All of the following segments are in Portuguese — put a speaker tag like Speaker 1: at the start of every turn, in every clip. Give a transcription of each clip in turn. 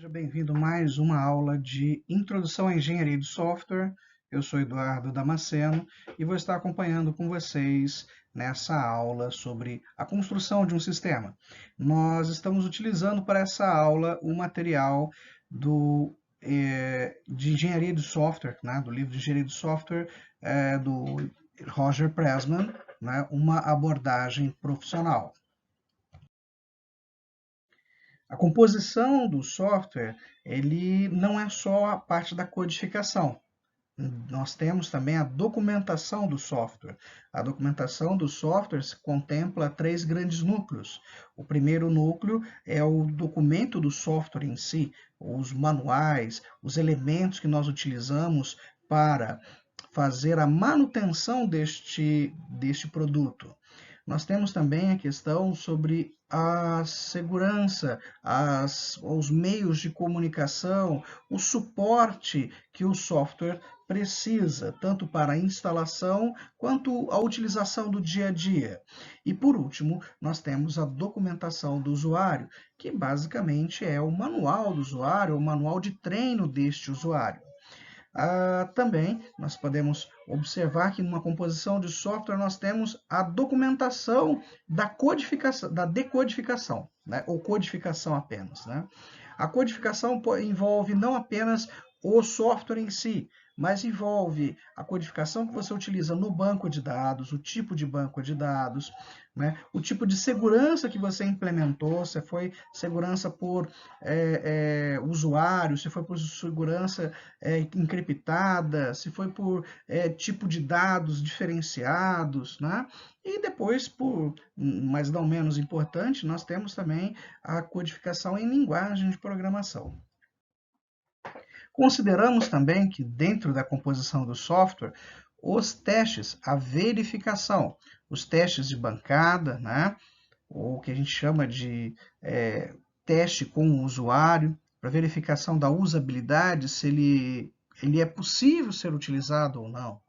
Speaker 1: Seja bem-vindo a mais uma aula de Introdução à Engenharia de Software. Eu sou Eduardo Damasceno e vou estar acompanhando com vocês nessa aula sobre a construção de um sistema. Nós estamos utilizando para essa aula o material de Engenharia de Software, né, do livro de Engenharia de Software do Roger Pressman, né, uma abordagem profissional. A composição do software, ele não é só a parte da codificação. Nós temos também a documentação do software. A documentação do software contempla 3 grandes núcleos. O primeiro núcleo é o documento do software em si, os manuais, os elementos que nós utilizamos para fazer a manutenção deste produto. Nós temos também a questão sobre a segurança, os meios de comunicação, o suporte que o software precisa, tanto para a instalação quanto a utilização do dia a dia. E, por último, nós temos a documentação do usuário, que basicamente é o manual do usuário, o manual de treino deste usuário. Também nós podemos observar que numa composição de software nós temos a documentação da codificação, da decodificação, né? Ou codificação apenas, né? A codificação envolve não apenas o software em si, mas envolve a codificação que você utiliza no banco de dados, o tipo de banco de dados, né? O tipo de segurança que você implementou, se foi segurança por usuário, se foi por segurança encriptada, se foi por tipo de dados diferenciados, né? E depois, mas não menos importante, nós temos também a codificação em linguagem de programação. Consideramos também que dentro da composição do software, os testes, a verificação, os testes de bancada, né? Ou que a gente chama de teste com o usuário, para verificação da usabilidade, se ele é possível ser utilizado ou não.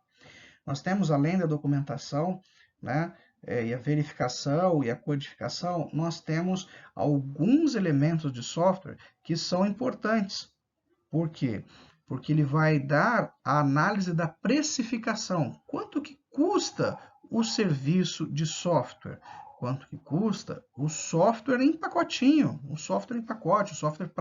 Speaker 1: Nós temos, além da documentação, né, e a verificação e a codificação, nós temos alguns elementos de software que são importantes. Por quê? Porque ele vai dar a análise da precificação. Quanto que custa o serviço de software? Quanto que custa o software em pacotinho, o software em pacote, o software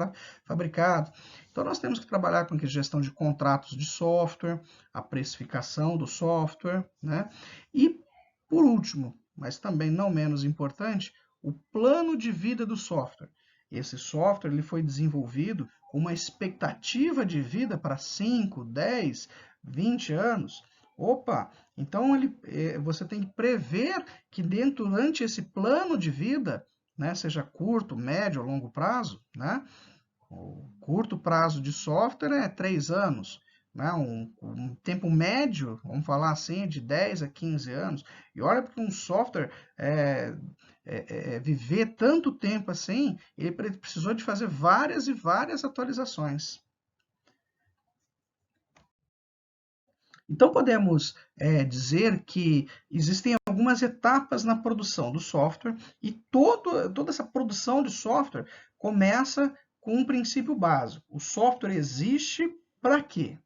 Speaker 1: fabricado. Então, nós temos que trabalhar com a gestão de contratos de software, a precificação do software, né? E, por último, mas também não menos importante, o plano de vida do software. Esse software ele foi desenvolvido com uma expectativa de vida para 5, 10, 20 anos. Opa, então você tem que prever que durante esse plano de vida, né, seja curto, médio ou longo prazo, né, o curto prazo de software é 3 anos, né, um tempo médio, vamos falar assim, de 10 a 15 anos. E olha porque um software viver tanto tempo assim, ele precisou de fazer várias e várias atualizações. Então, podemos dizer que existem algumas etapas na produção do software e toda essa produção de software começa com um princípio básico. O software existe para quê?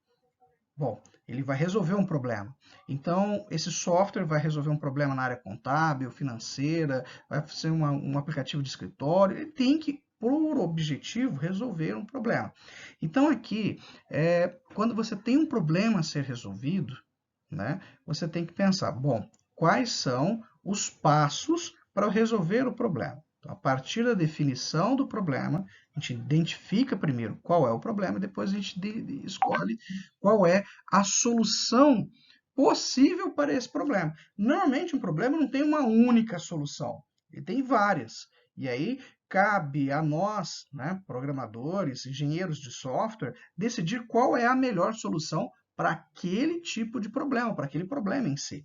Speaker 1: Bom, ele vai resolver um problema. Então, esse software vai resolver um problema na área contábil, financeira, vai ser um aplicativo de escritório, ele tem que, por objetivo, resolver um problema. Então, aqui, quando você tem um problema a ser resolvido, né, você tem que pensar, bom, quais são os passos para resolver o problema? Então, a partir da definição do problema, a gente identifica primeiro qual é o problema e depois a gente escolhe qual é a solução possível para esse problema. Normalmente, um problema não tem uma única solução, ele tem várias. E aí, cabe a nós, né, programadores, engenheiros de software, decidir qual é a melhor solução para aquele tipo de problema, para aquele problema em si.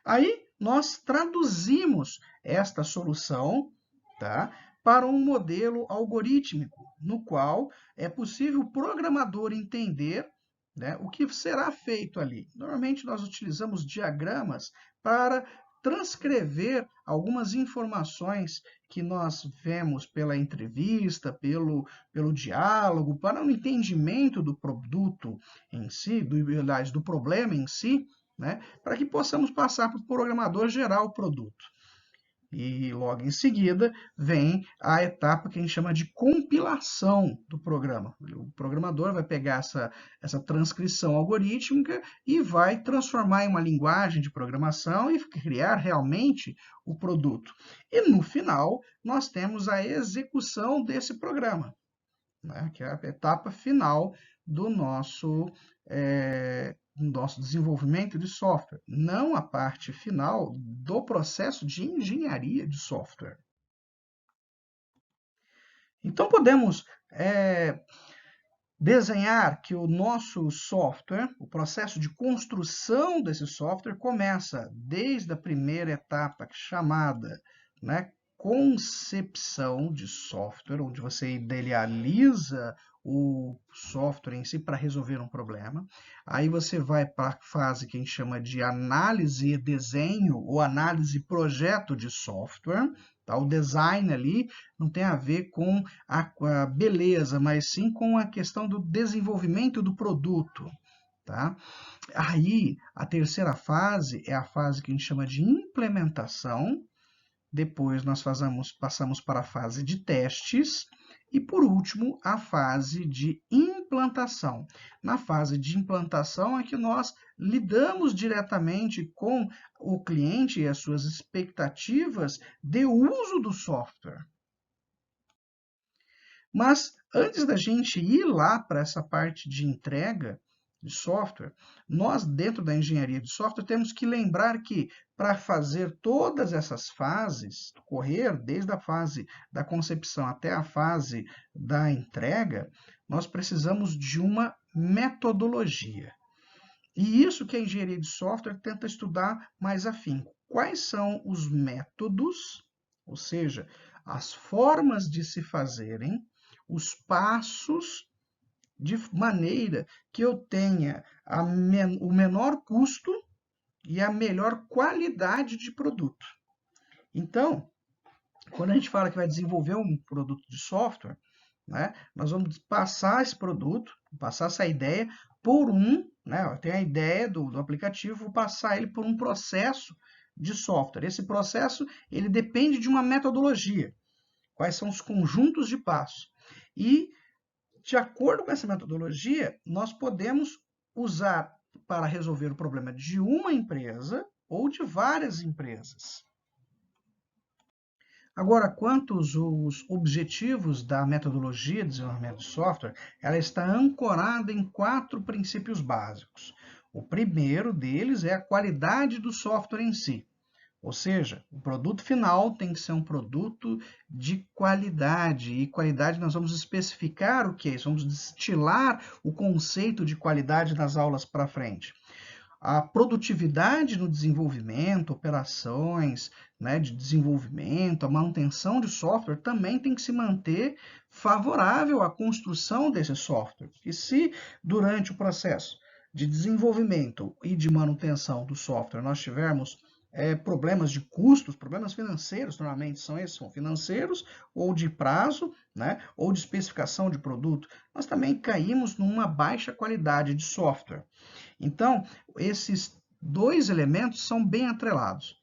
Speaker 1: Aí, nós traduzimos esta solução, tá, para um modelo algorítmico, no qual é possível o programador entender, né, o que será feito ali. Normalmente, nós utilizamos diagramas para transcrever algumas informações que nós vemos pela entrevista, pelo diálogo, para o entendimento do produto em si, do problema em si, né, para que possamos passar para o programador gerar o produto. E logo em seguida vem a etapa que a gente chama de compilação do programa. O programador vai pegar essa transcrição algorítmica e vai transformar em uma linguagem de programação e criar realmente o produto. E no final, nós temos a execução desse programa, né, que é a etapa final do nosso desenvolvimento de software, não a parte final do processo de engenharia de software. Então, podemos desenhar que o nosso software, o processo de construção desse software, começa desde a primeira etapa chamada, né, concepção de software, onde você idealiza o software em si para resolver um problema. Aí você vai para a fase que a gente chama de análise e desenho, ou análise e projeto de software. Tá? O design ali não tem a ver com a beleza, mas sim com a questão do desenvolvimento do produto. Tá? Aí, a terceira fase é a fase que a gente chama de implementação. Depois nós passamos para a fase de testes e, por último, a fase de implantação. Na fase de implantação é que nós lidamos diretamente com o cliente e as suas expectativas de uso do software. Mas antes da gente ir lá para essa parte de entrega de software, nós, dentro da engenharia de software, temos que lembrar que para fazer todas essas fases, correr desde a fase da concepção até a fase da entrega, nós precisamos de uma metodologia. E isso que a engenharia de software tenta estudar mais afinco. Quais são os métodos, ou seja, as formas de se fazerem, os passos, de maneira que eu tenha o menor custo e a melhor qualidade de produto. Então, quando a gente fala que vai desenvolver um produto de software, né, nós vamos passar esse produto, passar essa ideia por eu tenho a ideia do aplicativo, vou passar ele por um processo de software. Esse processo, ele depende de uma metodologia. Quais são os conjuntos de passos? E, de acordo com essa metodologia, nós podemos usar para resolver o problema de uma empresa ou de várias empresas. Agora, quanto aos objetivos da metodologia de desenvolvimento de software, ela está ancorada em 4 princípios básicos. O primeiro deles é a qualidade do software em si. Ou seja, o produto final tem que ser um produto de qualidade. E qualidade nós vamos especificar o que é isso, vamos destilar o conceito de qualidade nas aulas para frente. A produtividade no desenvolvimento, operações, né, de desenvolvimento, a manutenção de software também tem que se manter favorável à construção desse software. E se durante o processo de desenvolvimento e de manutenção do software nós tivermos problemas de custos, problemas financeiros, normalmente são financeiros, ou de prazo, né, ou de especificação de produto, nós também caímos numa baixa qualidade de software. Então, esses 2 elementos são bem atrelados.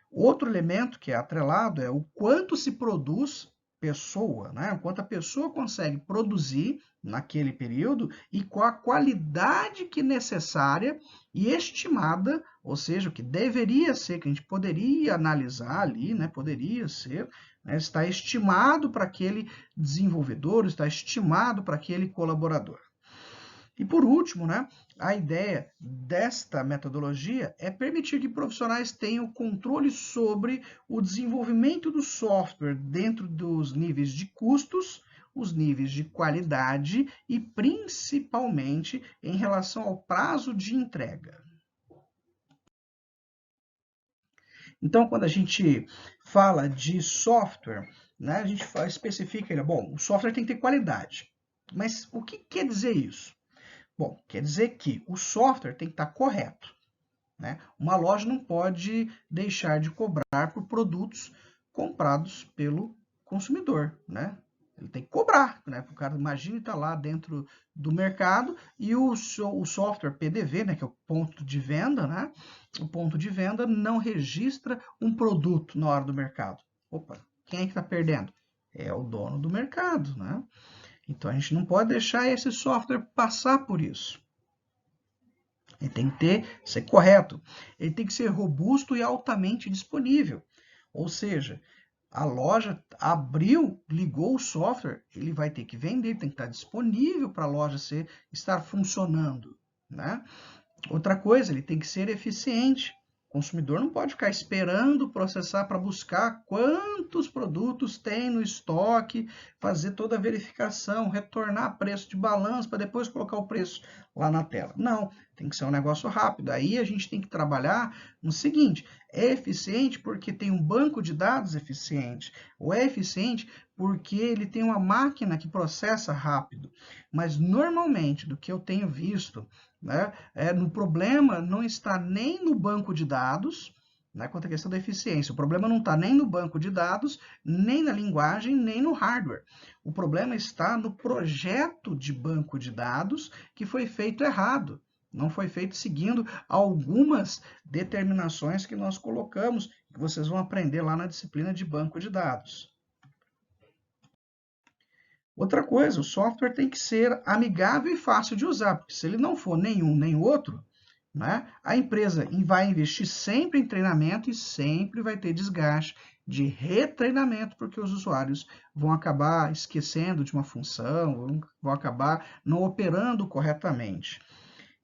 Speaker 1: Outro elemento que é atrelado é o quanto se produz pessoa, né? O quanto a pessoa consegue produzir naquele período e com a qualidade que necessária e estimada, ou seja, o que deveria ser, que a gente poderia analisar ali, né? Poderia ser, né? Está estimado para aquele desenvolvedor, está estimado para aquele colaborador. E por último, né, a ideia desta metodologia é permitir que profissionais tenham controle sobre o desenvolvimento do software dentro dos níveis de custos, os níveis de qualidade e principalmente em relação ao prazo de entrega. Então, quando a gente fala de software, né, a gente especifica, bom, o software tem que ter qualidade. Mas o que quer dizer isso? Bom, quer dizer que o software tem que estar correto. né? Uma loja não pode deixar de cobrar por produtos comprados pelo consumidor, né? Ele tem que cobrar, né? O cara, imagina, está lá dentro do mercado e o software PDV, né, que é o ponto de venda, né? O ponto de venda não registra um produto na hora do mercado. Opa, quem é que está perdendo? É o dono do mercado, né? Então a gente não pode deixar esse software passar por isso. Ele tem que ser correto, ele tem que ser robusto e altamente disponível. Ou seja, a loja abriu, ligou o software, ele vai ter que vender, tem que estar disponível para a loja estar funcionando, né? Outra coisa, ele tem que ser eficiente. O consumidor não pode ficar esperando processar para buscar quantos produtos tem no estoque, fazer toda a verificação, retornar preço de balanço para depois colocar o preço lá na tela. Não, tem que ser um negócio rápido. Aí a gente tem que trabalhar no seguinte: é eficiente porque tem um banco de dados eficiente, ou é eficiente porque ele tem uma máquina que processa rápido. Mas normalmente, do que eu tenho visto, né, no problema não está nem no banco de dados, né, quanto à questão da eficiência. O problema não está nem no banco de dados, nem na linguagem, nem no hardware. O problema está no projeto de banco de dados que foi feito errado. Não foi feito seguindo algumas determinações que nós colocamos, que vocês vão aprender lá na disciplina de banco de dados. Outra coisa, o software tem que ser amigável e fácil de usar, porque se ele não for nenhum nem outro, né, a empresa vai investir sempre em treinamento e sempre vai ter desgaste de retreinamento, porque os usuários vão acabar esquecendo de uma função, vão acabar não operando corretamente.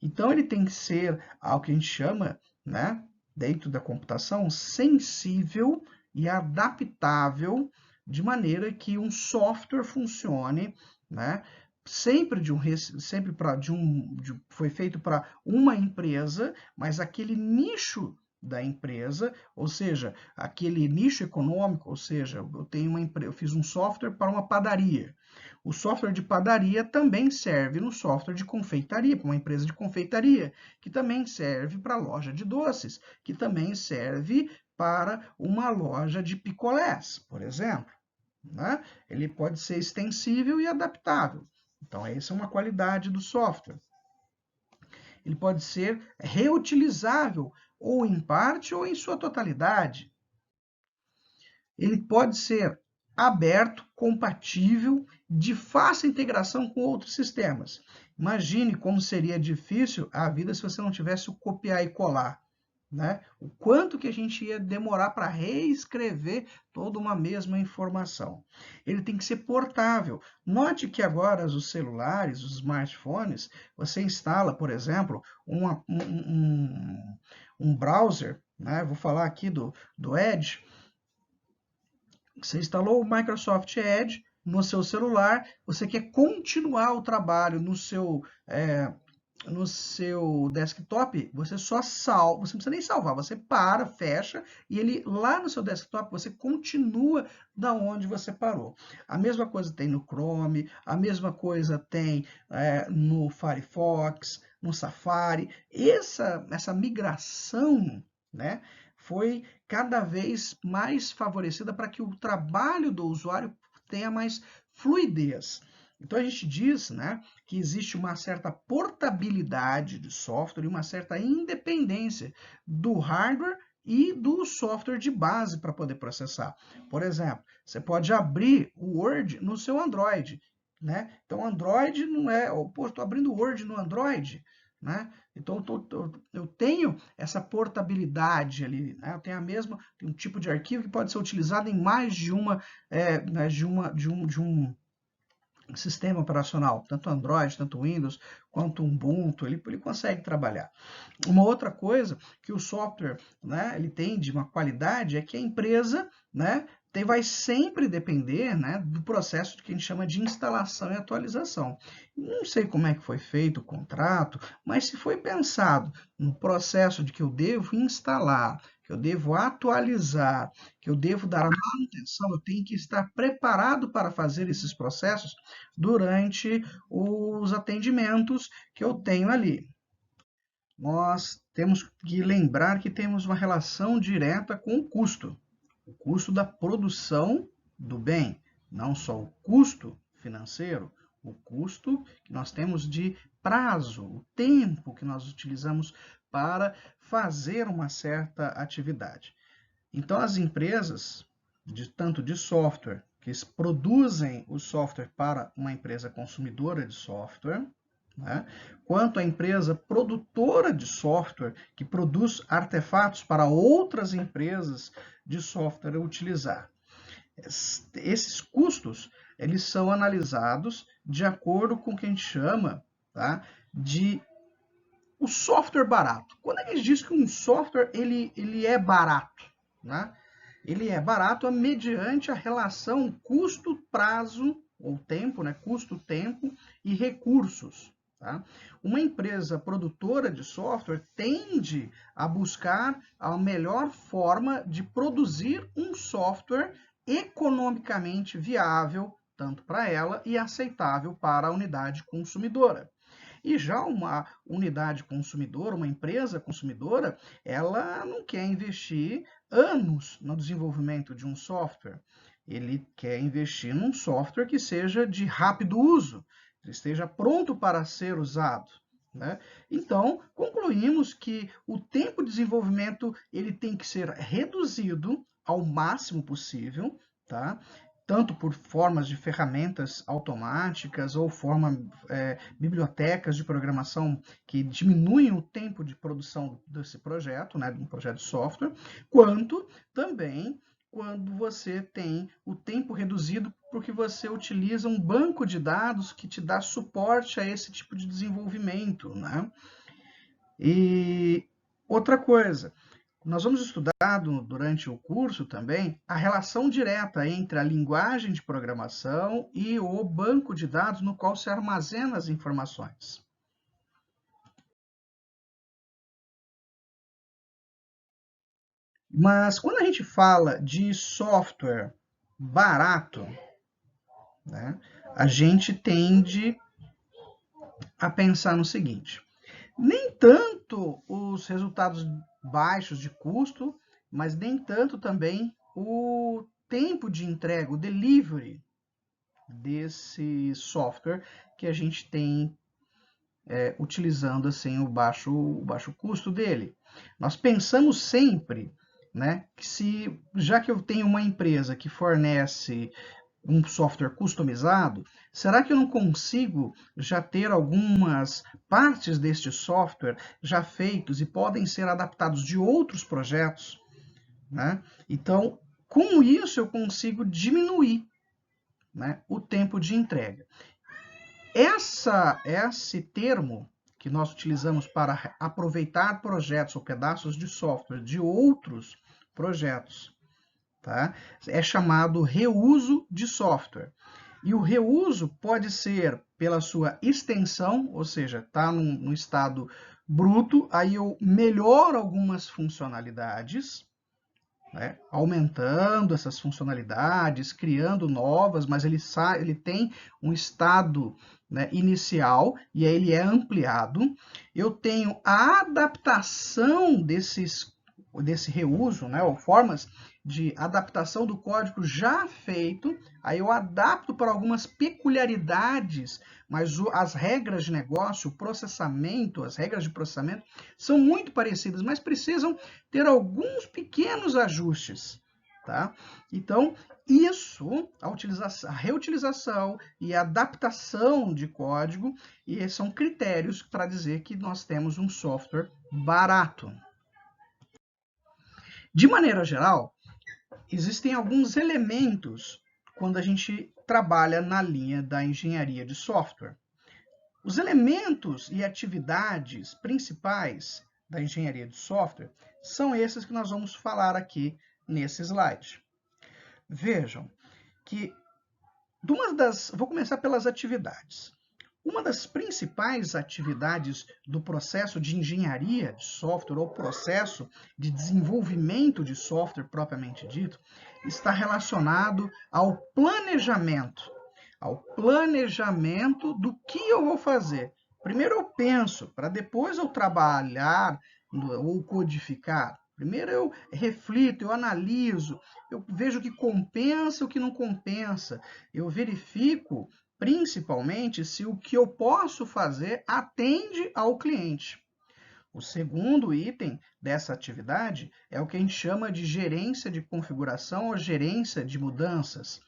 Speaker 1: Então, ele tem que ser algo que a gente chama, né, dentro da computação, sensível e adaptável, de maneira que um software funcione, né, sempre foi feito para uma empresa, mas aquele nicho da empresa, ou seja, aquele nicho econômico, ou seja, eu fiz um software para uma padaria. O software de padaria também serve no software de confeitaria, para uma empresa de confeitaria, que também serve para loja de doces, que também serve para uma loja de picolés, por exemplo. Né? Ele pode ser extensível e adaptável. Então, essa é uma qualidade do software. Ele pode ser reutilizável, ou em parte ou em sua totalidade. Ele pode ser aberto, compatível, de fácil integração com outros sistemas. Imagine como seria difícil a vida se você não tivesse o copiar e colar. Né? O quanto que a gente ia demorar para reescrever toda uma mesma informação. Ele tem que ser portável. Note que agora os celulares, os smartphones, você instala, por exemplo, um browser, né? Vou falar aqui do Edge. Você instalou o Microsoft Edge no seu celular, você quer continuar o trabalho no seu desktop, você só salva, você não precisa nem salvar, você para, fecha, e ele lá no seu desktop, você continua da onde você parou. A mesma coisa tem no Chrome, a mesma coisa tem no Firefox, no Safari. Essa migração, né, foi cada vez mais favorecida para que o trabalho do usuário tenha mais fluidez. Então a gente diz, né, que existe uma certa portabilidade de software e uma certa independência do hardware e do software de base para poder processar. Por exemplo, você pode abrir o Word no seu Android, né? Então Android não é, pô, estou abrindo o Word no Android, né? Então eu tenho essa portabilidade ali, né? Eu tenho tem um tipo de arquivo que pode ser utilizado em mais de um sistema operacional, tanto Android, tanto Windows, quanto Ubuntu, ele consegue trabalhar. Uma outra coisa que o software, né, ele tem de uma qualidade é que a empresa, né, vai sempre depender, né, do processo que a gente chama de instalação e atualização. Não sei como é que foi feito o contrato, mas se foi pensado no processo de que eu devo instalar, que eu devo atualizar, que eu devo dar a manutenção, eu tenho que estar preparado para fazer esses processos durante os atendimentos que eu tenho ali. nós temos que lembrar que temos uma relação direta com o custo da produção do bem, não só o custo financeiro, o custo que nós temos de prazo, o tempo que nós utilizamos para fazer uma certa atividade. Então, as empresas, tanto de software, que produzem o software para uma empresa consumidora de software, né, quanto a empresa produtora de software, que produz artefatos para outras empresas de software utilizar. Esses custos, eles são analisados de acordo com o que a gente chama, tá, de o software barato. Quando a gente diz que um software ele é barato, né? Ele é barato mediante a relação custo-prazo, ou tempo, né? Custo-tempo e recursos. Tá? Uma empresa produtora de software tende a buscar a melhor forma de produzir um software economicamente viável, tanto para ela e aceitável para a unidade consumidora. E já uma unidade consumidora, uma empresa consumidora, ela não quer investir anos no desenvolvimento de um software. Ele quer investir num software que seja de rápido uso, que esteja pronto para ser usado. Né? Então, concluímos que o tempo de desenvolvimento ele tem que ser reduzido ao máximo possível, tá? Tanto por formas de ferramentas automáticas ou bibliotecas de programação que diminuem o tempo de produção desse projeto, né, de um projeto de software, quanto também quando você tem o tempo reduzido porque você utiliza um banco de dados que te dá suporte a esse tipo de desenvolvimento, né? E outra coisa, nós vamos estudar durante o curso também a relação direta entre a linguagem de programação e o banco de dados no qual se armazena as informações. Mas quando a gente fala de software barato, né, a gente tende a pensar no seguinte: nem tanto os resultados baixos de custo, mas nem tanto também o tempo de entrega, o delivery desse software que a gente tem utilizando assim o baixo custo dele. Nós pensamos sempre, né, que já que eu tenho uma empresa que fornece um software customizado, será que eu não consigo já ter algumas partes deste software já feitos e podem ser adaptados de outros projetos, né? Então, com isso eu consigo diminuir, né, o tempo de entrega. Esse termo que nós utilizamos para aproveitar projetos ou pedaços de software de outros projetos, tá? É chamado reuso de software. E o reuso pode ser pela sua extensão, ou seja, está no estado bruto, aí eu melhoro algumas funcionalidades, né, aumentando essas funcionalidades, criando novas, mas ele tem um estado, né, inicial e aí ele é ampliado. Eu tenho a adaptação desse reuso, né, ou formas de adaptação do código já feito, aí eu adapto para algumas peculiaridades, mas as regras de negócio, o processamento, as regras de processamento são muito parecidas, mas precisam ter alguns pequenos ajustes, tá? Então, a reutilização e a adaptação de código, e são critérios para dizer que nós temos um software barato. De maneira geral, existem alguns elementos quando a gente trabalha na linha da engenharia de software. Os elementos e atividades principais da engenharia de software são esses que nós vamos falar aqui nesse slide. Vejam que vou começar pelas atividades. Uma das principais atividades do processo de engenharia de software, ou processo de desenvolvimento de software propriamente dito, está relacionado ao planejamento do que eu vou fazer, Primeiro eu penso, para depois eu trabalhar ou codificar. Primeiro eu reflito, eu analiso, eu vejo o que compensa e o que não compensa. Eu verifico, principalmente, se o que eu posso fazer atende ao cliente. O segundo item dessa atividade é o que a gente chama de gerência de configuração ou gerência de mudanças.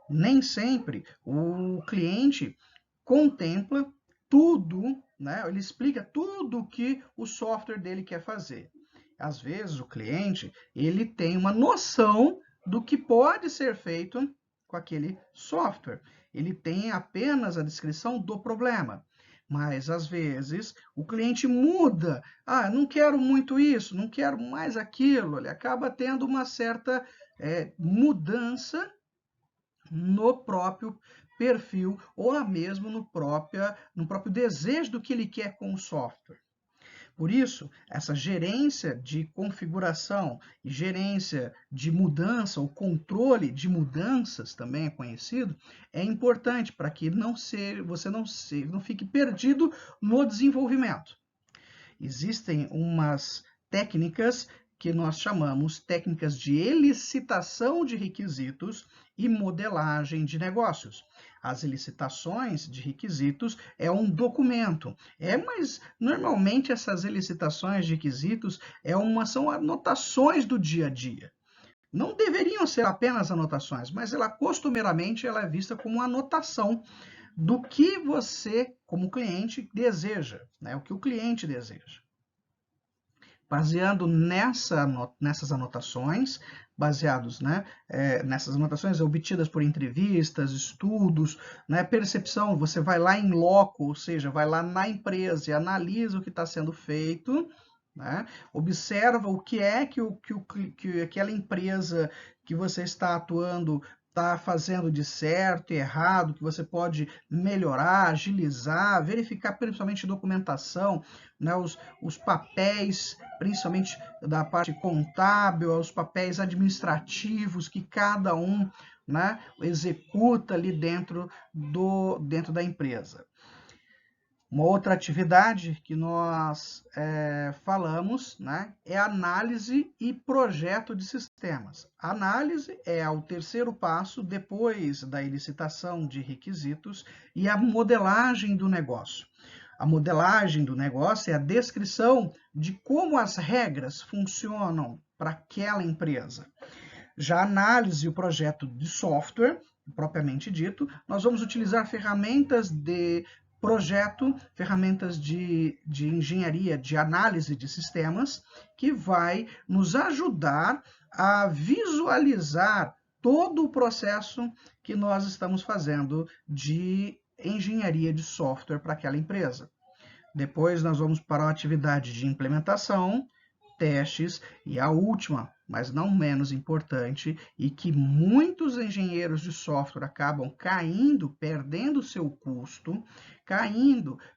Speaker 1: Nem sempre o cliente contempla tudo, né? Ele explica tudo o que o software dele quer fazer. Às vezes o cliente ele tem uma noção do que pode ser feito com aquele software. Ele tem apenas a descrição do problema. Mas às vezes o cliente muda. Ah, não quero muito isso, não quero mais aquilo. Ele acaba tendo uma certa mudança no próprio perfil ou mesmo no próprio desejo do que ele quer com o software. Por isso, essa gerência de configuração e gerência de mudança, ou controle de mudanças, também é conhecido, é importante para que você não fique perdido no desenvolvimento. Existem umas técnicas que nós chamamos técnicas de elicitação de requisitos e modelagem de negócios. As elicitações de requisitos é um documento, mas normalmente essas elicitações de requisitos são anotações do dia a dia. Não deveriam ser apenas anotações, mas costumeiramente ela é vista como uma anotação do que você, como cliente, deseja, né? O que o cliente deseja. Baseando nessas anotações, nessas anotações obtidas por entrevistas, estudos, né, percepção, você vai lá em loco, ou seja, vai lá na empresa e analisa o que está sendo feito, né, observa o que é que aquela empresa que você está atuando está fazendo de certo e errado, que você pode melhorar, agilizar, verificar principalmente documentação, né, os papéis, principalmente da parte contábil, os papéis administrativos que cada um, né, executa ali dentro da empresa. Uma outra atividade que nós falamos, né, é análise e projeto de sistemas. A análise é o terceiro passo depois da elicitação de requisitos e a modelagem do negócio. A modelagem do negócio é a descrição de como as regras funcionam para aquela empresa. Já a análise e o projeto de software, propriamente dito, nós vamos utilizar ferramentas de projeto, ferramentas de engenharia, de análise de sistemas, que vai nos ajudar a visualizar todo o processo que nós estamos fazendo de engenharia de software para aquela empresa. Depois nós vamos para a atividade de implementação, testes e a última, mas não menos importante, e que muitos engenheiros de software acabam caindo, perdendo seu custo,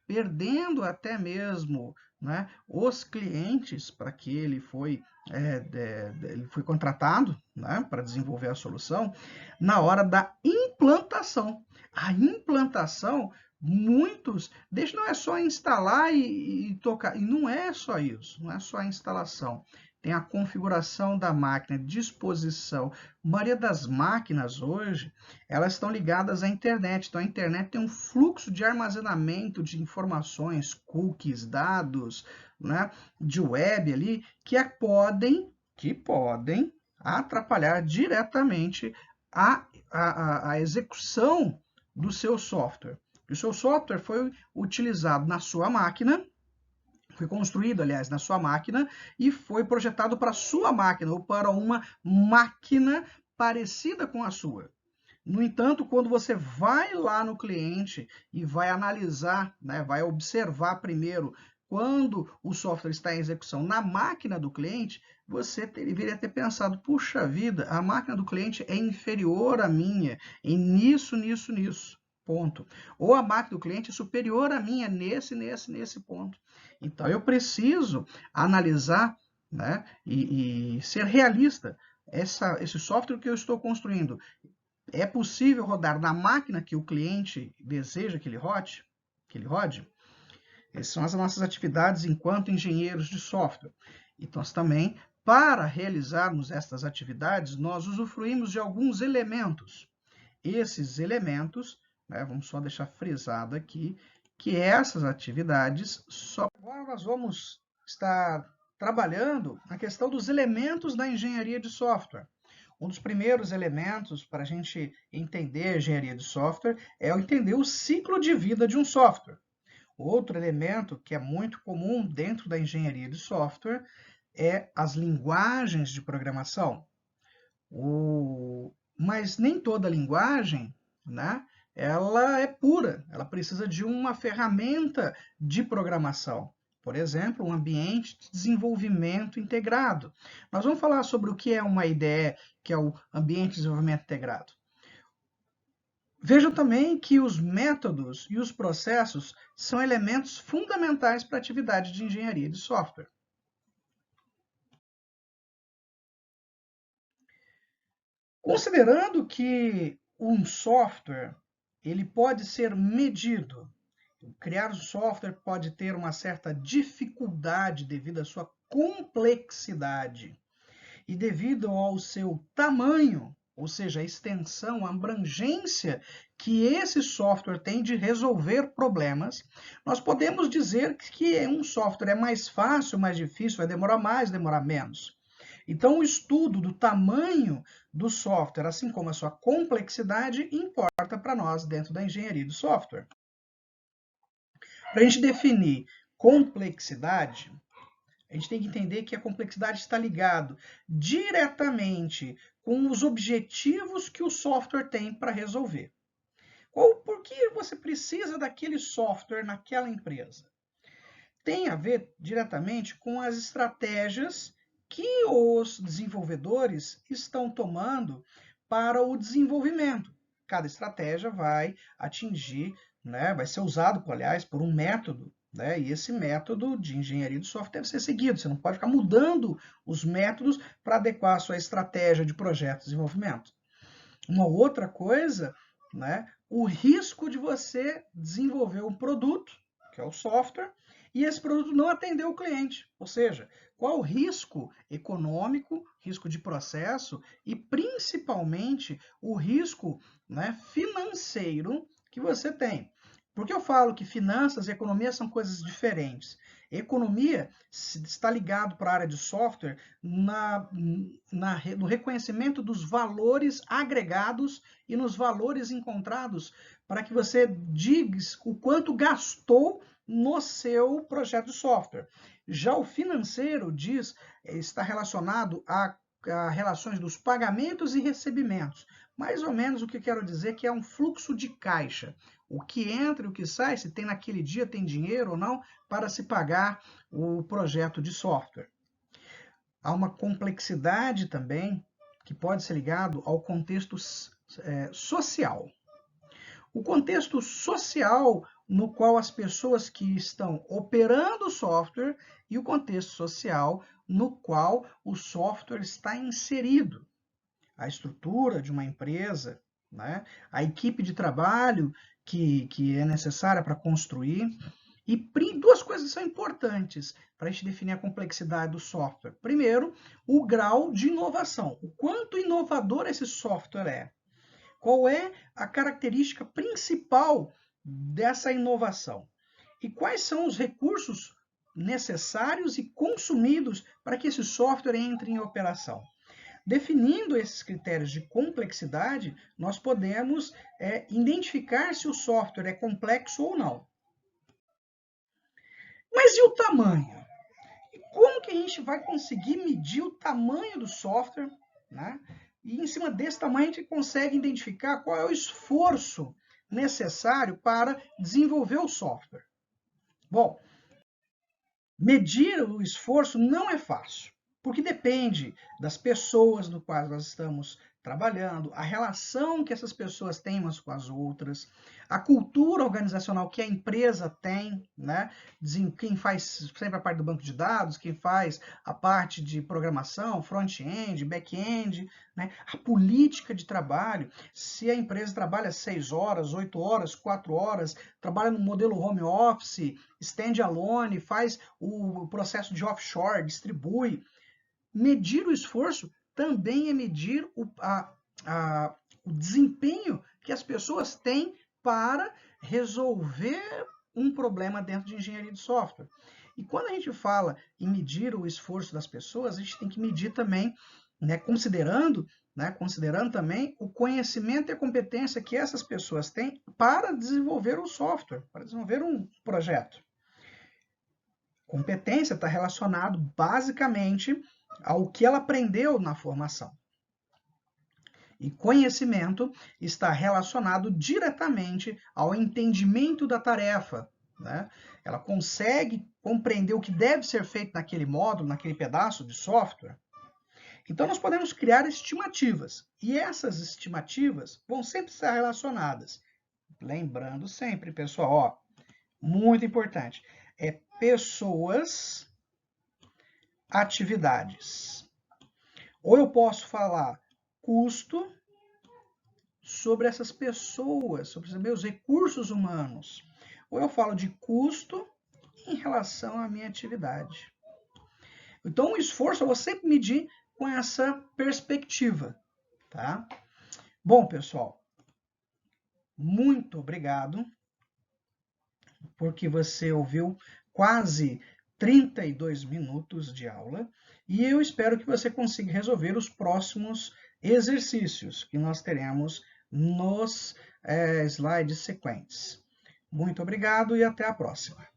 Speaker 1: perdendo até mesmo, né, os clientes para que ele foi contratado, né, para desenvolver a solução, na hora da implantação. A implantação, muitos não é só instalar e tocar, e não é só isso, não é só a instalação. Tem a configuração da máquina, disposição. A maioria das máquinas hoje, elas estão ligadas à internet. Então, a internet tem um fluxo de armazenamento de informações, cookies, dados, né, de web ali, que podem atrapalhar diretamente a execução do seu software. O seu software foi utilizado na sua máquina, foi construído, aliás, na sua máquina e foi projetado para a sua máquina ou para uma máquina parecida com a sua. No entanto, quando você vai lá no cliente e vai analisar, né, vai observar primeiro quando o software está em execução na máquina do cliente, você deveria ter pensado, puxa vida, a máquina do cliente é inferior à minha em nisso. Ponto. Ou a máquina do cliente é superior à minha nesse ponto. Então, eu preciso analisar, né, e ser realista. Esse software que eu estou construindo, é possível rodar na máquina que o cliente deseja que ele rode? Essas são as nossas atividades enquanto engenheiros de software. E nós também, para realizarmos estas atividades, nós usufruímos de alguns elementos. Esses elementos, né, vamos só deixar frisado aqui, que essas atividades, agora nós vamos estar trabalhando a questão dos elementos da engenharia de software. Um dos primeiros elementos para a gente entender a engenharia de software é entender o ciclo de vida de um software. Outro elemento que é muito comum dentro da engenharia de software é as linguagens de programação. Mas nem toda linguagem, né, ela é pura, ela precisa de uma ferramenta de programação. Por exemplo, um ambiente de desenvolvimento integrado. Nós vamos falar sobre o que é uma IDE, que é o ambiente de desenvolvimento integrado. Vejam também que os métodos e os processos são elementos fundamentais para a atividade de engenharia de software. Considerando que um software ele pode ser medido, criar um software pode ter uma certa dificuldade devido à sua complexidade e devido ao seu tamanho, ou seja, a extensão, a abrangência que esse software tem de resolver problemas, nós podemos dizer que um software é mais fácil, mais difícil, vai demorar mais, demorar menos. Então, o estudo do tamanho do software, assim como a sua complexidade, importa para nós dentro da engenharia do software. Para a gente definir complexidade, a gente tem que entender que a complexidade está ligada diretamente com os objetivos que o software tem para resolver. Por que você precisa daquele software naquela empresa? Tem a ver diretamente com as estratégias que os desenvolvedores estão tomando para o desenvolvimento. Cada estratégia vai atingir, né, vai ser usado, aliás, por um método, né, e esse método de engenharia de software deve ser seguido. Você não pode ficar mudando os métodos para adequar a sua estratégia de projeto de desenvolvimento. Uma outra coisa, né, o risco de você desenvolver um produto, que é o software, e esse produto não atender o cliente. Ou seja, qual o risco econômico, risco de processo e principalmente o risco, né, financeiro que você tem. Por que eu falo que finanças e economia são coisas diferentes? Economia está ligado para a área de software no reconhecimento dos valores agregados e nos valores encontrados para que você diga o quanto gastou no seu projeto de software. Já o financeiro está relacionado a relações dos pagamentos e recebimentos. Mais ou menos o que eu quero dizer que é um fluxo de caixa. O que entra e o que sai, se tem naquele dia, tem dinheiro ou não, para se pagar o projeto de software. Há uma complexidade também que pode ser ligado ao contexto social. O contexto social no qual as pessoas que estão operando o software e o contexto social no qual o software está inserido. A estrutura de uma empresa, né? A equipe de trabalho que é necessária para construir. E duas coisas são importantes para a gente definir a complexidade do software. Primeiro, o grau de inovação. O quanto inovador esse software é. Qual é a característica principal dessa inovação? E quais são os recursos necessários e consumidos para que esse software entre em operação? Definindo esses critérios de complexidade, nós podemos identificar se o software é complexo ou não. Mas e o tamanho? E como que a gente vai conseguir medir o tamanho do software, né? E em cima desse tamanho a gente consegue identificar qual é o esforço necessário para desenvolver o software. Bom, medir o esforço não é fácil, porque depende das pessoas no quais nós estamos trabalhando, a relação que essas pessoas têm umas com as outras, a cultura organizacional que a empresa tem, né? Quem faz sempre a parte do banco de dados, quem faz a parte de programação, front-end, back-end, né? A política de trabalho, se a empresa trabalha 6 horas, 8 horas, 4 horas, trabalha no modelo home office, stand-alone, faz o processo de offshore, distribui. Medir o esforço também é medir o desempenho que as pessoas têm para resolver um problema dentro de engenharia de software. E quando a gente fala em medir o esforço das pessoas, a gente tem que medir também, né, considerando também o conhecimento e a competência que essas pessoas têm para desenvolver um software, para desenvolver um projeto. Competência está relacionado basicamente ao que ela aprendeu na formação. E conhecimento está relacionado diretamente ao entendimento da tarefa, né? Ela consegue compreender o que deve ser feito naquele módulo, naquele pedaço de software. Então, nós podemos criar estimativas. E essas estimativas vão sempre estar relacionadas. Lembrando sempre, pessoal, ó, muito importante, é pessoas, atividades. Ou eu posso falar custo sobre essas pessoas, sobre os meus recursos humanos. Ou eu falo de custo em relação à minha atividade. Então, o esforço eu vou sempre medir com essa perspectiva, tá? Bom, pessoal, muito obrigado porque você ouviu quase 32 minutos de aula e eu espero que você consiga resolver os próximos exercícios que nós teremos nos slides sequentes. Muito obrigado e até a próxima.